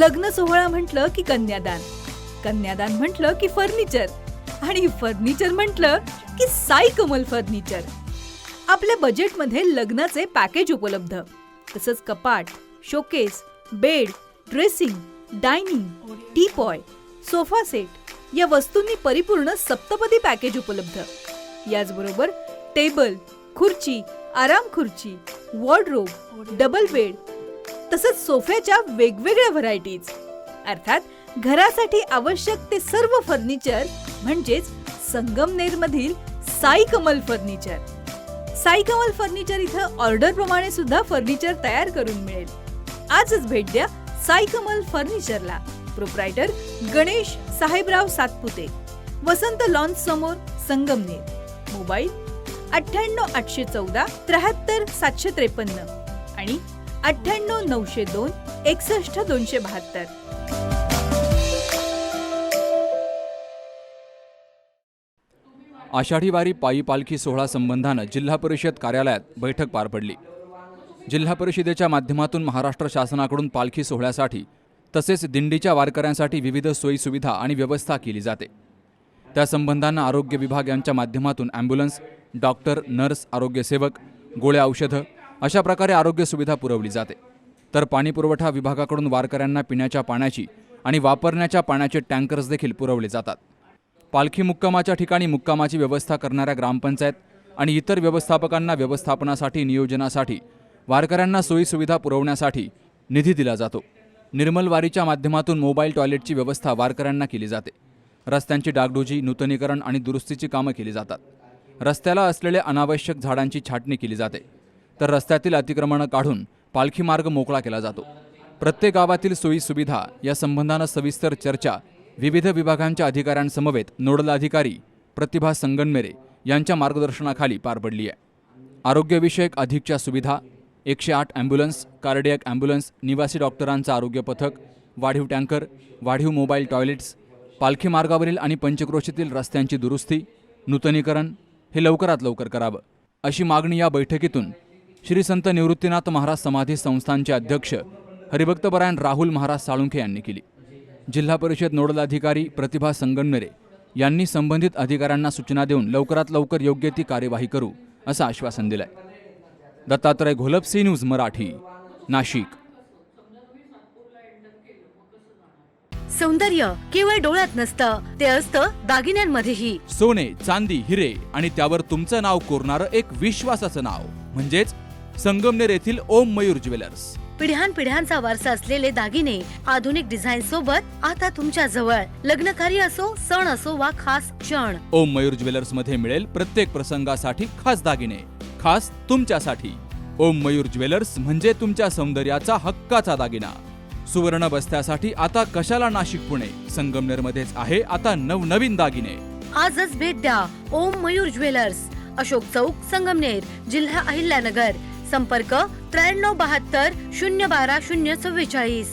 लग्न सोहळा म्हटलं की कन्यादान, कन्यादान म्हटलं की फर्निचर आणि फर्निचर म्हटलं की साई कमल फर्निचर. आपल्या बजेटमध्ये लग्नाचे पॅकेज उपलब्ध, तसंच कपाट, showcase, bed, dressing, dining, teapoy, sofa set या वस्तूंनी परिपूर्ण सप्तपदी पॅकेज उपलब्ध. याचबरोबर टेबल, खुर्ची, आराम खुर्ची, वॉर्डरोब, डबल बेड तसंच सोफ्याच्या वेगवेगळ्या व्हरायटीज. अर्थात घरासाठी आवश्यक ते सर्व फर्निचर म्हणजेच संगमनेरमधील साई कमल फर्निचर. साई कमल फर्निचर इथं ऑर्डर प्रमाणे सुद्धा फर्निचर तयार करून मिळेल. आजच भेट द्या साई कमल फर्निचरला. प्रोप्रायटर गणेश साहेबराव सातपुते, वसंत लॉन्स समोर, संगमनेर. मोबाईल 98 814 73 753 आणि 98 902 61 272. आषाढी वारी पायी पालखी सोहळा संबंधानं जिल्हा परिषद कार्यालयात बैठक पार पडली. जिल्हा परिषदेच्या माध्यमातून महाराष्ट्र शासनाकडून पालखी सोहळ्यासाठी तसेच दिंडीच्या वारकऱ्यांसाठी विविध सोयीसुविधा आणि व्यवस्था केली जाते. त्या संबंधानं आरोग्य विभाग यांच्या माध्यमातून ॲम्ब्युलन्स, डॉक्टर, नर्स, आरोग्यसेवक, गोळ्या, औषधं अशा प्रकारे आरोग्य सुविधा पुरवली जाते. तर पाणीपुरवठा विभागाकडून वारकऱ्यांना पिण्याच्या पाण्याची आणि वापरण्याच्या पाण्याचे टँकर्स देखील पुरवले जातात. पालखी मुक्कामाच्या ठिकाणी मुक्कामाची व्यवस्था करणाऱ्या ग्रामपंचायत आणि इतर व्यवस्थापकांना व्यवस्थापनासाठी, नियोजनासाठी, वारकऱ्यांना सोयीसुविधा पुरवण्यासाठी निधी दिला जातो. निर्मल वारीच्या माध्यमातून मोबाईल टॉयलेटची व्यवस्था वारकऱ्यांना केली जाते. रस्त्यांची डागडुजी, नूतनीकरण आणि दुरुस्तीची कामं केली जातात. रस्त्याला असलेल्या अनावश्यक झाडांची छाटणी केली जाते. तर रस्त्यातील अतिक्रमणं काढून पालखी मार्ग मोकळा केला जातो. प्रत्येक गावातील सोयीसुविधा या संबंधानं सविस्तर चर्चा विविध विभागांच्या अधिकाऱ्यांसमवेत नोडल अधिकारी प्रतिभा संगनमेरे यांच्या मार्गदर्शनाखाली पार पडली आहे. आरोग्यविषयक अधिकच्या सुविधा, 108 ॲम्ब्युलन्स, कार्डियक ॲम्ब्युलन्स, निवासी डॉक्टरांचं आरोग्य पथक, वाढीव टँकर, वाढीव मोबाईल टॉयलेट्स, पालखी मार्गावरील आणि पंचक्रोशीतील रस्त्यांची दुरुस्ती, नूतनीकरण हे लवकरात लवकर करावं अशी मागणी या बैठकीतून श्री संत निवृत्तीनाथ महाराज समाधी संस्थानचे अध्यक्ष हरिभक्तपरायण राहुल महाराज साळुंखे यांनी केली. जिल्हा परिषद नोडल अधिकारी प्रतिभा संगनमेरे यांनी संबंधित अधिकाऱ्यांना सूचना देऊन लवकरात लवकर योग्य ती कार्यवाही करू असं आश्वासन दिलंय. Dattatray Gholap, C News Marathi, Nashik. सौंदर्य केवळ डोळ्यात नसतं, ते असतं दागिन्यांमध्येही. सोने, चांदी, हिरे आणि त्यावर तुमचं नाव कोरणारं एक विश्वासाचं नाव म्हणजेच संगमनेर येथील ओम मयूर ज्वेलर्स. पिढ्यानपिढ्यांचा वारसा असलेले दागिने आधुनिक डिझाईन सोबत आता तुमच्या जवळ. लग्न कार्य असो, सण असो वा खास क्षण, ओम मयूर ज्वेलर्स मध्ये मिळेल प्रत्येक प्रसंगासाठी खास दागिने, खास तुमच्यासाठी. ओम मयूर ज्वेलर्स म्हणजे तुमच्या सौंदर्याचा हक्काचा दागिना. सुवर्ण बस्त्यासाठी आता कशाला नाशिक पुणे, संगमनेरमध्येच आहे आता नवनवीन दागिने. आजच भेट द्या ओम मयूर ज्वेलर्स, अशोक चौक, संगमनेर, जिल्हा अहिल्यानगर. संपर्क 93 72 012 044.